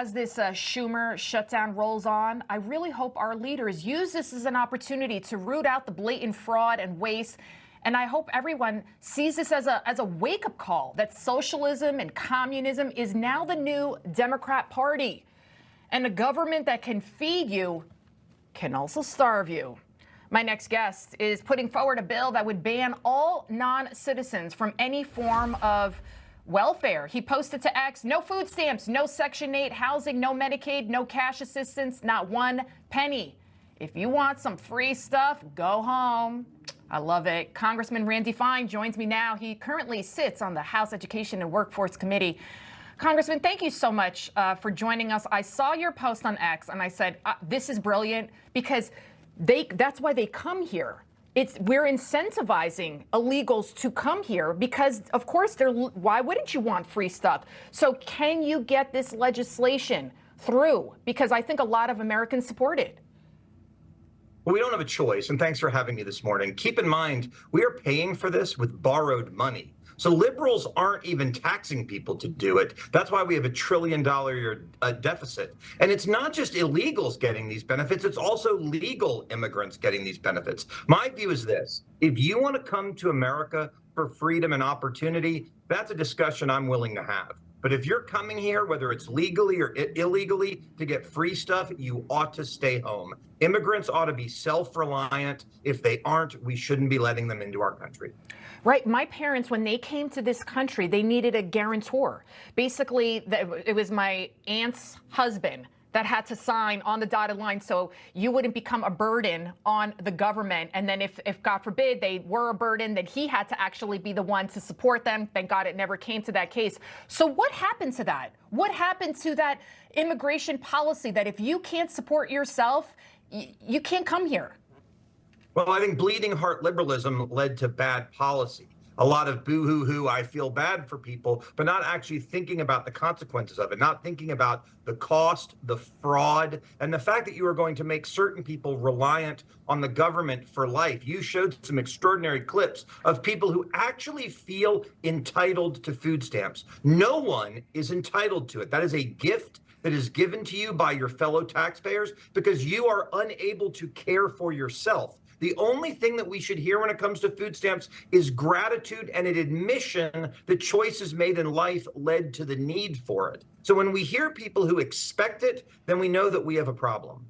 as this Schumer shutdown rolls on, I really hope our leaders use this as an opportunity to root out the blatant fraud and waste. And I hope everyone sees this as a wake-up call that socialism and communism is now the new Democrat Party. And a government that can feed you can also starve you. My next guest is putting forward a bill that would ban all non-citizens from any form of welfare. He posted to X, no food stamps, no Section 8 housing, no Medicaid, no cash assistance, not one penny. If you want some free stuff, go home. I love it. Congressman Randy Fine joins me now. He currently sits on the House Education and Workforce Committee. Congressman, thank you so much for joining us. I saw your post on X and I said, this is brilliant because that's why they come here. We're incentivizing illegals to come here because, of course, why wouldn't you want free stuff? So can you get this legislation through? Because I think a lot of Americans support it. Well, we don't have a choice, and thanks for having me this morning. Keep in mind, we are paying for this with borrowed money. So liberals aren't even taxing people to do it. That's why we have $1 trillion deficit. And it's not just illegals getting these benefits, it's also legal immigrants getting these benefits. My view is this: if you want to come to America for freedom and opportunity, that's a discussion I'm willing to have. But if you're coming here, whether it's legally or illegally, to get free stuff, you ought to stay home. Immigrants ought to be self-reliant. If they aren't, we shouldn't be letting them into our country. Right. My parents, when they came to this country, they needed a guarantor. Basically, it was my aunt's husband that had to sign on the dotted line so you wouldn't become a burden on the government. And then if God forbid, they were a burden, then he had to actually be the one to support them. Thank God it never came to that case. So what happened to that? What happened to that immigration policy that if you can't support yourself, you can't come here? Well, I think bleeding heart liberalism led to bad policy. A lot of boo-hoo-hoo, I feel bad for people, but not actually thinking about the consequences of it, not thinking about the cost, the fraud, and the fact that you are going to make certain people reliant on the government for life. You showed some extraordinary clips of people who actually feel entitled to food stamps. No one is entitled to it. That is a gift that is given to you by your fellow taxpayers because you are unable to care for yourself. The only thing that we should hear when it comes to food stamps is gratitude and an admission that choices made in life led to the need for it. So when we hear people who expect it, then we know that we have a problem.